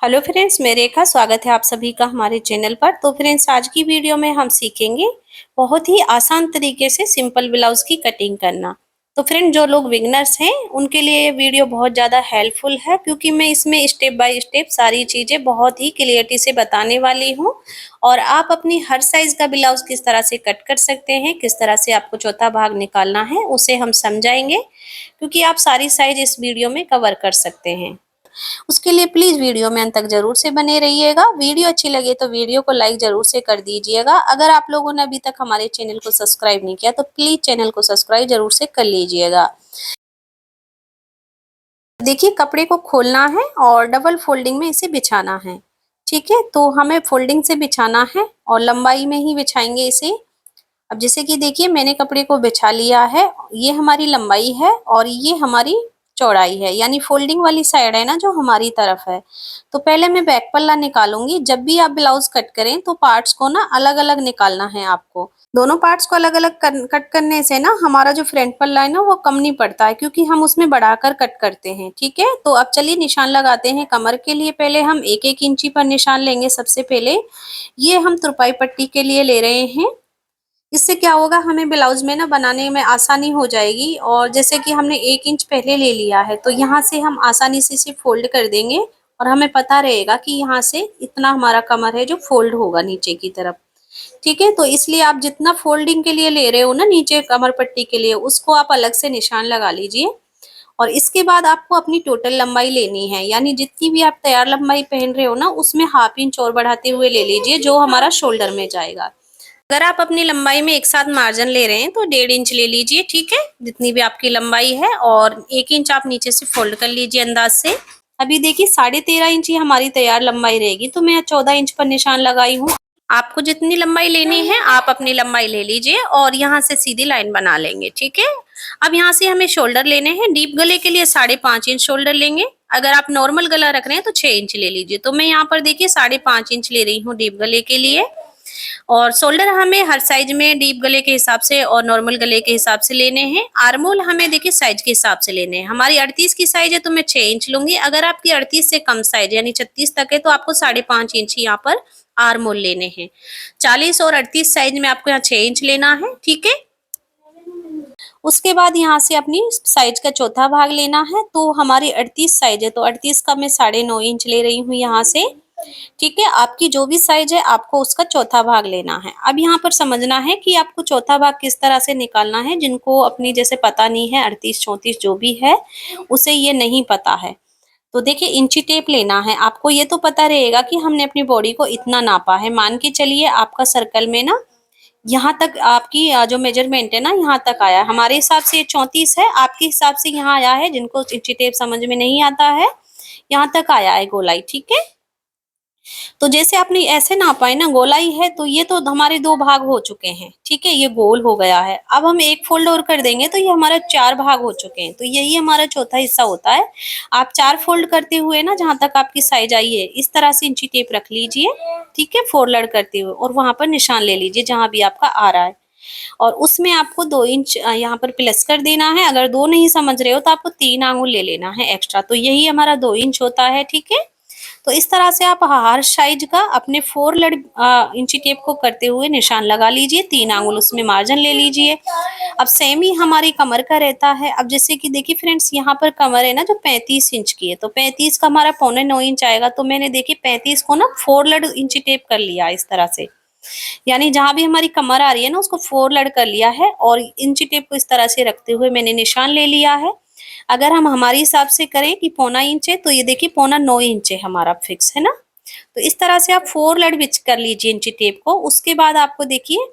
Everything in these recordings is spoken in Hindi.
हेलो फ्रेंड्स, मैं रेखा स्वागत है आप सभी का हमारे चैनल पर। तो फ्रेंड्स, आज की वीडियो में हम सीखेंगे बहुत ही आसान तरीके से सिंपल ब्लाउज की कटिंग करना। तो फ्रेंड, जो लोग बिगनर्स हैं उनके लिए ये वीडियो बहुत ज़्यादा हेल्पफुल है, क्योंकि मैं इसमें स्टेप बाय स्टेप सारी चीज़ें बहुत ही क्लियरिटी से बताने वाली हूँ। और आप अपनी हर साइज़ का ब्लाउज किस तरह से कट कर सकते हैं, किस तरह से आपको चौथा भाग निकालना है, उसे हम समझाएंगे, क्योंकि आप सारी साइज इस वीडियो में कवर कर सकते हैं। उसके लिए प्लीज वीडियो में अंत तक जरूर से बने रहिएगा। वीडियो अच्छी लगे तो वीडियो को लाइक जरूर से कर दीजिएगा। अगर आप लोगों ने अभी तक हमारे चैनल को सब्सक्राइब नहीं किया तो प्लीज चैनल को सब्सक्राइब जरूर से कर लीजिएगा। देखिए, कपड़े को खोलना है और डबल फोल्डिंग में इसे बिछाना है। ठीक है, तो हमें फोल्डिंग से बिछाना है और लंबाई में ही बिछाएंगे इसे। अब जैसे कि देखिए, मैंने कपड़े को बिछा लिया है। ये हमारी लंबाई है और ये हमारी चौड़ाई है, यानी फोल्डिंग वाली साइड है ना जो हमारी तरफ है। तो पहले मैं बैक पल्ला निकालूंगी। जब भी आप ब्लाउज कट करें तो पार्ट्स को ना अलग अलग निकालना है आपको। दोनों पार्ट्स को अलग अलग कट करने से ना हमारा जो फ्रंट पल्ला है ना वो कम नहीं पड़ता है, क्योंकि हम उसमें बढ़ाकर कट करते हैं। ठीक है, तो अब चलिए निशान लगाते हैं। कमर के लिए पहले हम 1-1 इंची पर निशान लेंगे। सबसे पहले ये हम तुरपाई पट्टी के लिए ले रहे हैं। इससे क्या होगा, हमें ब्लाउज में ना बनाने में आसानी हो जाएगी। और जैसे कि हमने 1 इंच पहले ले लिया है तो यहाँ से हम आसानी से इसे फोल्ड कर देंगे और हमें पता रहेगा कि यहाँ से इतना हमारा कमर है जो फोल्ड होगा नीचे की तरफ। ठीक है, तो इसलिए आप जितना फोल्डिंग के लिए ले रहे हो ना नीचे कमर पट्टी के लिए, उसको आप अलग से निशान लगा लीजिए। और इसके बाद आपको अपनी टोटल लंबाई लेनी है, यानी जितनी भी आप तैयार लंबाई पहन रहे हो ना उसमें 1/2 इंच और बढ़ाते हुए ले लीजिए, जो हमारा शोल्डर में जाएगा। अगर आप अपनी लंबाई में एक साथ मार्जिन ले रहे हैं तो 1.5 इंच ले लीजिए। ठीक है, जितनी भी आपकी लंबाई है, और 1 इंच आप नीचे से फोल्ड कर लीजिए अंदाज से। अभी देखिए, 13.5 इंच ही हमारी तैयार लंबाई रहेगी, तो मैं 14 इंच पर निशान लगाई हूँ। आपको जितनी लंबाई लेनी है आप अपनी लंबाई ले लीजिए और यहाँ से सीधी लाइन बना लेंगे। ठीक है, अब यहाँ से हमें शोल्डर लेने हैं। डीप गले के लिए 5.5 इंच शोल्डर लेंगे। अगर आप नॉर्मल गला रख रहे हैं तो 6 इंच ले लीजिए। तो मैं यहाँ पर देखिए 5.5 इंच ले रही हूँ डीप गले के लिए। और शोल्डर हमें हर साइज में डीप गले के हिसाब से और नॉर्मल गले के हिसाब से लेने हैं। आर्मोल हमें देखिए साइज के हिसाब से लेने हैं। हमारी 38 की साइज है तो मैं 6 इंच लूंगी। अगर आपकी 38 से कम साइज यानी 36 तक है तो आपको 5.5 इंच यहाँ पर आर्मोल लेने हैं। 40 और 38 साइज में आपको यहाँ 6 इंच लेना है। ठीक है, उसके बाद यहाँ से अपनी साइज का चौथा भाग लेना है। तो हमारी 38 साइज है तो 38 का मैं 9.5 इंच ले रही हूँ यहाँ से। ठीक है, आपकी जो भी साइज है आपको उसका चौथा भाग लेना है। अब यहाँ पर समझना है कि आपको चौथा भाग किस तरह से निकालना है। जिनको अपनी जैसे पता नहीं है, 38-34 जो भी है उसे ये नहीं पता है, तो देखिए इंची टेप लेना है आपको। ये तो पता रहेगा कि हमने अपनी बॉडी को इतना नापा है। मान के चलिए आपका सर्कल में ना यहाँ तक आपकी जो मेजरमेंट है ना यहाँ तक आया। हमारे हिसाब से 34 है, आपके हिसाब से यहाँ आया है। जिनको इंची टेप समझ में नहीं आता है, यहाँ तक आया है गोलाई। ठीक है, तो जैसे आपने ऐसे नापा है ना गोलाई है, तो ये तो हमारे 2 भाग हो चुके हैं। ठीक है, ये गोल हो गया है। अब हम एक फोल्ड और कर देंगे तो ये हमारा 4 भाग हो चुके हैं। तो यही हमारा चौथा हिस्सा होता है। आप 4 फोल्ड करते हुए ना जहां तक आपकी साइज आई है इस तरह से इंची टेप रख लीजिए। ठीक है, 4 लड़ करते हुए और वहां पर निशान ले लीजिए जहां भी आपका आ रहा है। और उसमें आपको 2 इंच यहाँ पर प्लस कर देना है। अगर 2 नहीं समझ रहे हो तो आपको 3 आंगुल ले लेना है एक्स्ट्रा, तो यही हमारा 2 इंच होता है। ठीक है, तो इस तरह से आप हर साइज का अपने 4 इंची टेप को करते हुए निशान लगा लीजिए। 3 आंगुल उसमें मार्जिन ले लीजिए। अब सेम ही हमारी कमर का रहता है। अब जैसे कि देखिए फ्रेंड्स, यहाँ पर कमर है ना जो 35 इंच की है, तो 35 का हमारा 8.25 इंच आएगा। तो मैंने देखिए 35 को ना 4 इंची टेप कर लिया इस तरह से, यानी जहां भी हमारी कमर आ रही है ना उसको 4 लड़ कर लिया है और इंची टेप को इस तरह से रखते हुए मैंने निशान ले लिया है। अगर हम हमारे हिसाब से करें कि 0.25 इंच है तो ये देखिए 0.9 इंच है हमारा फिक्स है ना। तो इस तरह से आप 4 लड़ बिच कर लीजिए इंची टेप को। उसके बाद आपको देखिए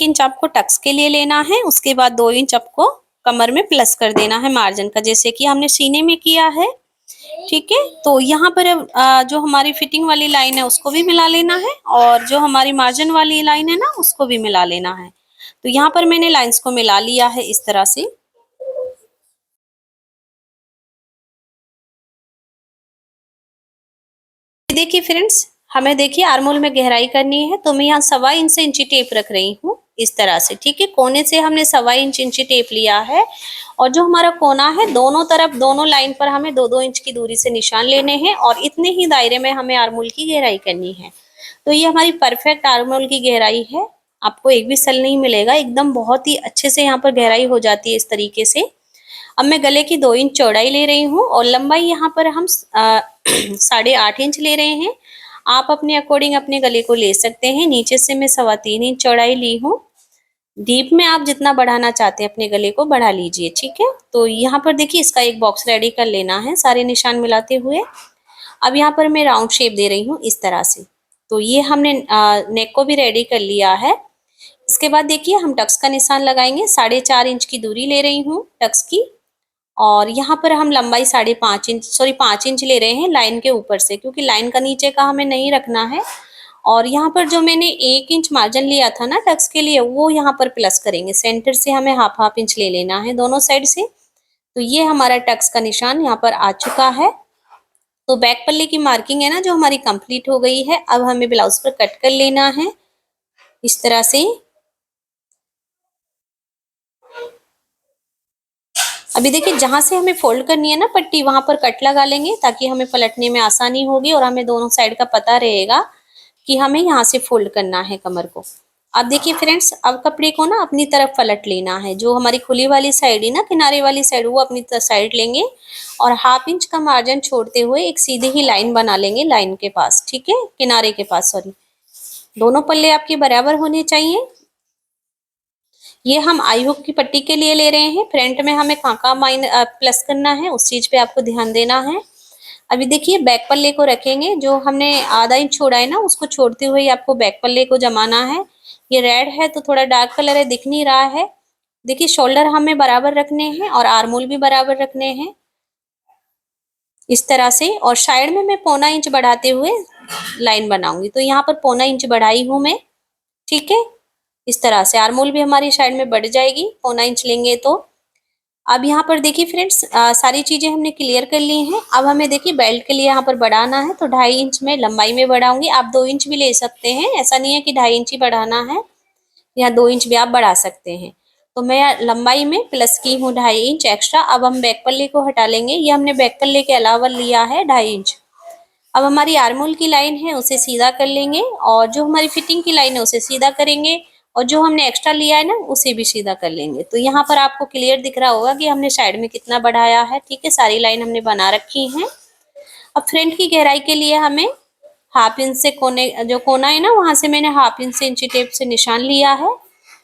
इंच आपको टक्स के लिए लेना है। उसके बाद 2 इंच आपको कमर में प्लस कर देना है मार्जिन का, जैसे कि हमने सीने में किया है। ठीक है, तो यहाँ पर जो हमारी फिटिंग वाली लाइन है उसको भी मिला लेना है और जो हमारी मार्जिन वाली लाइन है ना उसको भी मिला लेना है। तो यहाँ पर मैंने लाइंस को मिला लिया है इस तरह से। देखिए फ्रेंड्स, हमें देखिए आर्मोल में गहराई करनी है तो मैं यहाँ 1.25 इंच से इंची टेप रख रही हूँ। इस तरह से, ठीक है। कोने से हमने 1.25 इंची टेप लिया है और जो हमारा कोना है दोनों तरफ, दोनों लाइन पर हमें 2-2 इंच की दूरी से निशान लेने हैं और इतने ही दायरे में हमें आर्मोल की गहराई करनी है। तो ये हमारी परफेक्ट आर्मोल की गहराई है। आपको एक भी सल नहीं मिलेगा, एकदम बहुत ही अच्छे से यहाँ पर गहराई हो जाती है इस तरीके से। अब मैं गले की 2 इंच चौड़ाई ले रही हूँ और लंबाई यहाँ पर हम 8.5 इंच ले रहे हैं। आप अपने अकॉर्डिंग अपने गले को ले सकते हैं। नीचे से मैं 3.25 इंच चौड़ाई ली हूँ। डीप में आप जितना बढ़ाना चाहते हैं अपने गले को बढ़ा लीजिए, ठीक है। तो यहाँ पर देखिए इसका एक बॉक्स रेडी कर लेना है सारे निशान मिलाते हुए। अब यहाँ पर मैं राउंड शेप दे रही हूँ इस तरह से। तो ये हमने नेक को भी रेडी कर लिया है। इसके बाद देखिए हम टक्स का निशान लगाएंगे। 4.5 इंच की दूरी ले रही हूँ टक्स की और यहाँ पर हम लंबाई 5 इंच ले रहे हैं लाइन के ऊपर से, क्योंकि लाइन का नीचे का हमें नहीं रखना है। और यहाँ पर जो मैंने 1 इंच मार्जिन लिया था ना टक्स के लिए, वो यहाँ पर प्लस करेंगे। सेंटर से हमें हाफ इंच ले लेना है दोनों साइड से। तो ये हमारा टक्स का निशान यहाँ पर आ चुका है। तो बैक पल्ले की मार्किंग है ना जो हमारी कंप्लीट हो गई है। अब हमें ब्लाउज पर कट कर लेना है इस तरह से। अभी देखिए जहां से हमें फोल्ड करनी है ना पट्टी, वहां पर कट लगा लेंगे ताकि हमें पलटने में आसानी होगी और हमें दोनों साइड का पता रहेगा कि हमें यहाँ से फोल्ड करना है कमर को। अब देखिए फ्रेंड्स, अब कपड़े को ना अपनी तरफ पलट लेना है। जो हमारी खुली वाली साइड है ना, किनारे वाली साइड, वो अपनी साइड लेंगे और हाफ इंच का मार्जिन छोड़ते हुए एक सीधी ही लाइन बना लेंगे लाइन के पास, ठीक है, किनारे के पास, सॉरी। दोनों पल्ले आपके बराबर होने चाहिए। ये हम आई हुक की पट्टी के लिए ले रहे हैं। फ्रंट में हमें कहाँ प्लस करना है उस चीज पे आपको ध्यान देना है। अभी देखिए बैक पल्ले को रखेंगे। जो हमने आधा इंच छोड़ा है ना, उसको छोड़ते हुए आपको बैक पल्ले को जमाना है। ये रेड है तो थोड़ा डार्क कलर है, दिख नहीं रहा है। देखिए शोल्डर हमें बराबर रखने हैं और आर्मोल भी बराबर रखने हैं इस तरह से। और साइड में मैं 1.25 इंच बढ़ाते हुए लाइन बनाऊंगी। तो यहाँ पर 1.25 इंच बढ़ाई हूँ मैं, ठीक है। इस तरह से आर्मोल भी हमारी साइड में बढ़ जाएगी 1.25 इंच लेंगे तो। अब यहाँ पर देखिए फ्रेंड्स, सारी चीजें हमने क्लियर कर ली हैं। अब हमें देखिए बेल्ट के लिए यहाँ पर बढ़ाना है, तो 2.5 इंच में लंबाई में बढ़ाऊंगी। आप 2 इंच भी ले सकते हैं, ऐसा नहीं है कि 2.5 इंच ही बढ़ाना है, या 2 इंच भी आप बढ़ा सकते हैं। तो मैं लंबाई में प्लस की हूँ 2.5 इंच एक्स्ट्रा। अब हम बैक पल्ले को हटा लेंगे। ये हमने बैक पल्ले के अलावा लिया है 2.5 इंच। अब हमारी आर्मोल की लाइन है उसे सीधा कर लेंगे और जो हमारी फिटिंग की लाइन है उसे सीधा करेंगे और जो हमने एक्स्ट्रा लिया है ना उसे भी सीधा कर लेंगे। तो यहाँ पर आपको क्लियर दिख रहा होगा कि हमने साइड में कितना बढ़ाया है, ठीक है। सारी लाइन हमने बना रखी है। अब फ्रंट की गहराई के लिए हमें हाफ इंच से कोने, जो कोना है ना, वहां से मैंने हाफ इंच से इंची टेप से निशान लिया है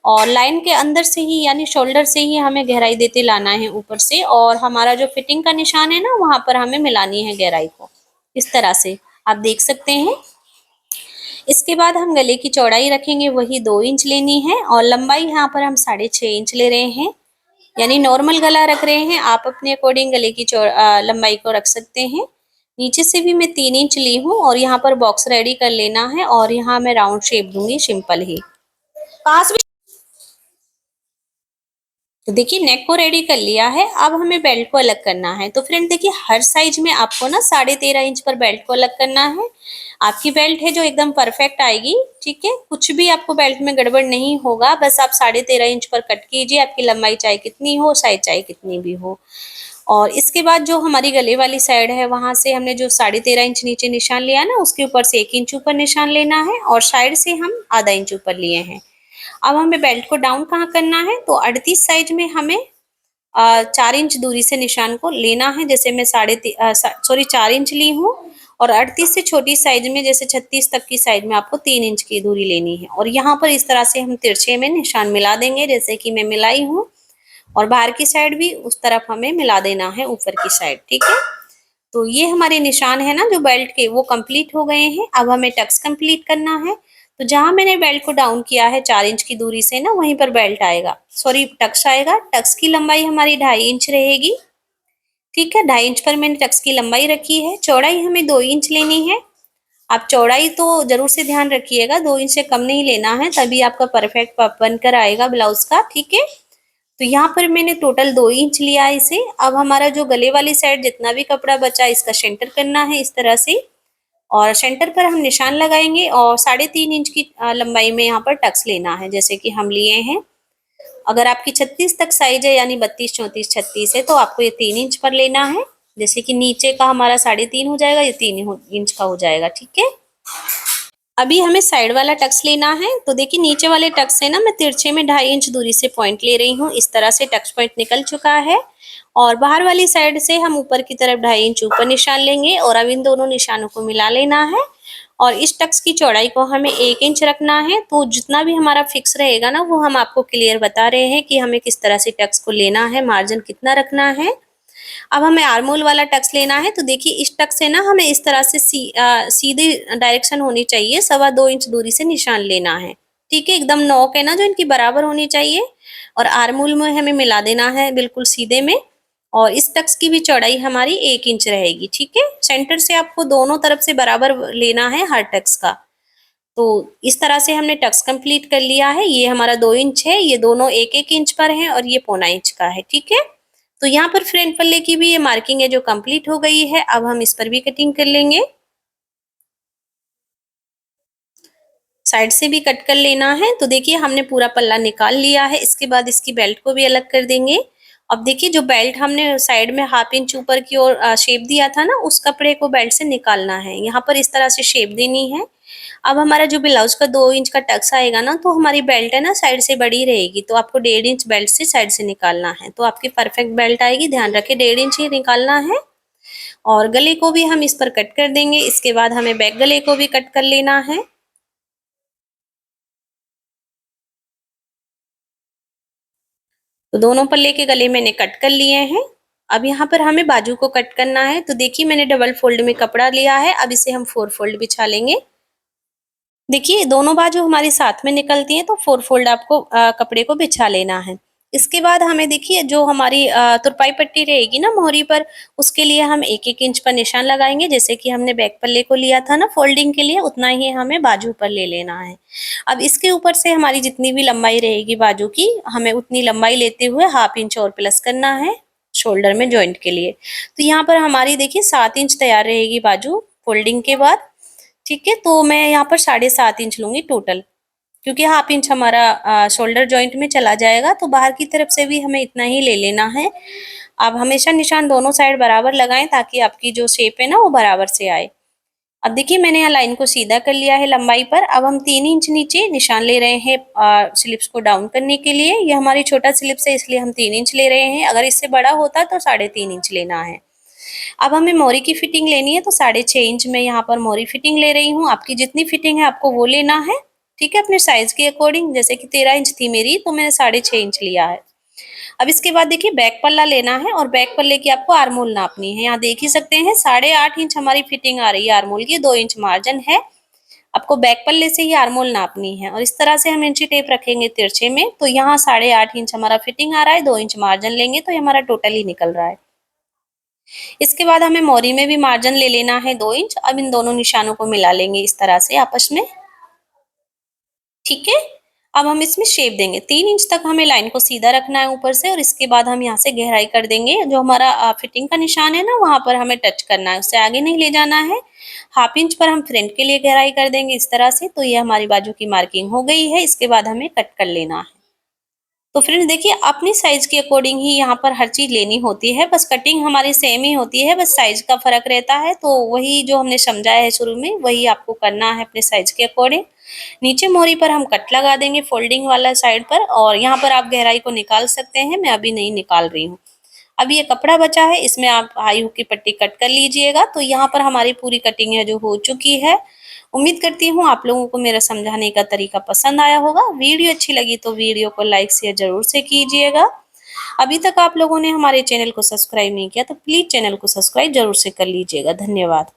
और लाइन के अंदर से ही यानी शोल्डर से ही हमें गहराई देते लाना है ऊपर से। और हमारा जो फिटिंग का निशान है ना, वहां पर हमें मिलानी है गहराई को इस तरह से, आप देख सकते हैं। इसके बाद हम गले की चौड़ाई रखेंगे, वही 2 इंच लेनी है और लंबाई यहाँ पर हम 6.5 इंच ले रहे हैं, यानी नॉर्मल गला रख रहे हैं। आप अपने अकॉर्डिंग गले की लंबाई को रख सकते हैं। नीचे से भी मैं 3 इंच ली हूँ और यहाँ पर बॉक्स रेडी कर लेना है और यहाँ मैं राउंड शेप दूंगी सिंपल ही। पास भी तो देखिए नेक को रेडी कर लिया है। अब हमें बेल्ट को अलग करना है। तो फ्रेंड देखिए हर साइज में आपको ना 13.5 इंच पर बेल्ट को अलग करना है। आपकी बेल्ट है जो एकदम परफेक्ट आएगी, ठीक है। कुछ भी आपको बेल्ट में गड़बड़ नहीं होगा, बस आप 13.5 इंच पर कट कीजिए। आपकी लंबाई चाहे कितनी हो, साइज चाहे कितनी भी हो। और इसके बाद जो हमारी गले वाली साइड है, वहां से हमने जो 13.5 इंच नीचे निशान लिया ना, उसके ऊपर से 1 इंच ऊपर निशान लेना है और साइड से हम आधा इंच ऊपर लिए हैं। अब हमें बेल्ट को डाउन कहाँ करना है, तो 38 साइज में हमें 4 इंच दूरी से निशान को लेना है। जैसे मैं 4 इंच ली हूँ और 38 से छोटी साइज में जैसे 36 तक की साइज में आपको 3 इंच की दूरी लेनी है। और यहाँ पर इस तरह से हम तिरछे में निशान मिला देंगे, जैसे कि मैं मिलाई हूँ। और बाहर की साइड भी उस तरफ हमें मिला देना है, ऊपर की साइड, ठीक है। तो ये हमारे निशान है ना जो बेल्ट के, वो कंप्लीट हो गए हैं। अब हमें टक्स कंप्लीट करना है। तो जहां मैंने बेल्ट को डाउन किया है 4 इंच की दूरी से ना, वहीं पर बेल्ट आएगा, सॉरी टक्स आएगा। टक्स की लंबाई हमारी 2.5 इंच रहेगी, ठीक है। 2.5 इंच पर मैंने टक्स की लंबाई रखी है। चौड़ाई हमें 2 इंच लेनी है। आप चौड़ाई तो जरूर से ध्यान रखिएगा, 2 इंच से कम नहीं लेना है, तभी आपका परफेक्ट बनकर आएगा ब्लाउज का, ठीक है। तो यहाँ पर मैंने टोटल 2 इंच लिया इसे। अब हमारा जो गले वाली साइड जितना भी कपड़ा बचा, इसका सेंटर करना है इस तरह से। और सेंटर पर हम निशान लगाएंगे और 3.5 इंच की लंबाई में यहाँ पर टक्स लेना है, जैसे कि हम लिए हैं। अगर आपकी 36 तक साइज है यानी 32, 34, 36 है तो आपको ये 3 इंच पर लेना है। जैसे कि नीचे का हमारा 3.5 हो जाएगा, ये 3 इंच का हो जाएगा, ठीक है। अभी हमें साइड वाला टक्स लेना है, तो देखिए नीचे वाले टक्स से ना मैं तिरछे में 2.5 इंच दूरी से पॉइंट ले रही हूँ। इस तरह से टक्स पॉइंट निकल चुका है और बाहर वाली साइड से हम ऊपर की तरफ 2.5 इंच ऊपर निशान लेंगे और अब इन दोनों निशानों को मिला लेना है और इस टक्स की चौड़ाई को हमें 1 इंच रखना है। तो जितना भी हमारा फिक्स रहेगा ना वो हम आपको क्लियर बता रहे हैं कि हमें किस तरह से टक्स को लेना है, मार्जिन कितना रखना है। अब हमें आर्मोल वाला टक्स लेना है, तो देखिए इस टक्स से ना हमें इस तरह से सीधी डायरेक्शन होनी चाहिए, 2.25 इंच दूरी से निशान लेना है, ठीक है। एकदम नोक है ना जो इनकी बराबर होनी चाहिए और आर्मोल में हमें मिला देना है बिल्कुल सीधे में। और इस टक्स की भी चौड़ाई हमारी 1 इंच रहेगी, ठीक है। सेंटर से आपको दोनों तरफ से बराबर लेना है हर टक्स का। तो इस तरह से हमने टक्स कंप्लीट कर लिया है। ये हमारा 2 इंच है, ये दोनों 1-1 इंच पर है और ये 0.25 इंच का है, ठीक है। तो यहाँ पर फ्रंट पल्ले की भी ये मार्किंग है जो कंप्लीट हो गई है। अब हम इस पर भी कटिंग कर लेंगे। साइड से भी कट कर लेना है। तो देखिए हमने पूरा पल्ला निकाल लिया है। इसके बाद इसकी बेल्ट को भी अलग कर देंगे। अब देखिए जो बेल्ट हमने साइड में 1/2 इंच ऊपर की ओर शेप दिया था ना, उस कपड़े को बेल्ट से निकालना है। यहाँ पर इस तरह से शेप देनी है। अब हमारा जो ब्लाउज का 2 इंच का टक्स आएगा ना, तो हमारी बेल्ट है ना साइड से बड़ी रहेगी, तो आपको 1.5 इंच बेल्ट से साइड से निकालना है, तो आपकी परफेक्ट बेल्ट आएगी। ध्यान रखें 1.5 इंच ही निकालना है। और गले को भी हम इस पर कट कर देंगे। इसके बाद हमें बैक गले को भी कट कर लेना है। तो दोनों पल्ले के गले मैंने कट कर लिए हैं। अब यहाँ पर हमें बाजू को कट करना है। तो देखिए मैंने डबल फोल्ड में कपड़ा लिया है। अब इसे हम 4 फोल्ड बिछा लेंगे। देखिए दोनों बाजू हमारी साथ में निकलती हैं, तो 4 फोल्ड आपको कपड़े को बिछा लेना है। इसके बाद हमें देखिए जो हमारी तुरपाई पट्टी रहेगी ना मोहरी पर, उसके लिए हम 1-1 इंच पर निशान लगाएंगे। जैसे कि हमने बैक पल्ले को लिया था ना फोल्डिंग के लिए, उतना ही हमें बाजू पर ले लेना है। अब इसके ऊपर से हमारी जितनी भी लंबाई रहेगी बाजू की, हमें उतनी लंबाई लेते हुए 1/2 इंच और प्लस करना है शोल्डर में जॉइंट के लिए। तो यहाँ पर हमारी देखिए 7 इंच तैयार रहेगी बाजू फोल्डिंग के बाद, ठीक है। तो मैं यहाँ पर 7.5 इंच लूंगी टोटल, क्योंकि 1/2 इंच हमारा शोल्डर जॉइंट में चला जाएगा, तो बाहर की तरफ से भी हमें इतना ही ले लेना है। आप हमेशा निशान दोनों साइड बराबर लगाएं ताकि आपकी जो शेप है ना वो बराबर से आए। अब देखिए मैंने यहाँ लाइन को सीधा कर लिया है लंबाई पर। अब हम 3 इंच नीचे निशान ले रहे हैं स्लिप्स को डाउन करने के लिए। ये हमारी छोटा स्लिप्स है इसलिए हम 3 इंच ले रहे हैं। अगर इससे बड़ा होता तो 3.5 इंच लेना है। अब हमें मोरी की फिटिंग लेनी है, तो 6.5 इंच में यहाँ पर मोरी फिटिंग ले रही हूँ। आपकी जितनी फिटिंग है आपको वो लेना है, ठीक है, अपने साइज के अकॉर्डिंग। जैसे कि 13 इंच थी मेरी, तो मैंने 6.5 इंच लिया है। अब इसके बाद देखिए बैक पल्ला लेना है और बैक पल्ले की आपको आर्मोल नापनी है। यहाँ देख ही सकते हैं 8.5 इंच हमारी फिटिंग आ रही है आर्मोल की, 2 इंच मार्जिन है। आपको बैक पल्ले से ही आर्मोल नापनी है और इस तरह से हम इंची टेप रखेंगे तिरछे में। तो यहाँ 8.5 इंच हमारा फिटिंग आ रहा है, 2 इंच मार्जिन लेंगे तो ये हमारा टोटल ही निकल रहा है। इसके बाद हमें मोरी में भी मार्जिन ले लेना है 2 इंच। अब इन दोनों निशानों को मिला लेंगे इस तरह से आपस में, ठीक है। अब हम इसमें शेप देंगे। 3 इंच तक हमें लाइन को सीधा रखना है ऊपर से और इसके बाद हम यहाँ से गहराई कर देंगे। जो हमारा फिटिंग का निशान है ना वहां पर हमें टच करना है, उससे आगे नहीं ले जाना है। 1/2 इंच पर हम फ्रंट के लिए गहराई कर देंगे इस तरह से। तो ये हमारी बाजू की मार्किंग हो गई है। इसके बाद हमें कट कर लेना है। तो फ्रेंड्स देखिए अपनी साइज के अकॉर्डिंग ही यहाँ पर हर चीज लेनी होती है, बस कटिंग हमारी सेम ही होती है, बस साइज का फर्क रहता है। तो वही जो हमने समझाया है शुरू में वही आपको करना है अपने साइज के अकॉर्डिंग। नीचे मोहरी पर हम कट लगा देंगे फोल्डिंग वाला साइड पर, और यहाँ पर आप गहराई को निकाल सकते हैं, मैं अभी नहीं निकाल रही हूँ। अब ये कपड़ा बचा है, इसमें आप हाई हुक की पट्टी कट कर लीजिएगा। तो यहाँ पर हमारी पूरी कटिंग है जो हो चुकी है। उम्मीद करती हूँ आप लोगों को मेरा समझाने का तरीका पसंद आया होगा। वीडियो अच्छी लगी तो वीडियो को लाइक शेयर जरूर से कीजिएगा। अभी तक आप लोगों ने हमारे चैनल को सब्सक्राइब नहीं किया तो प्लीज चैनल को सब्सक्राइब जरूर से कर लीजिएगा। धन्यवाद।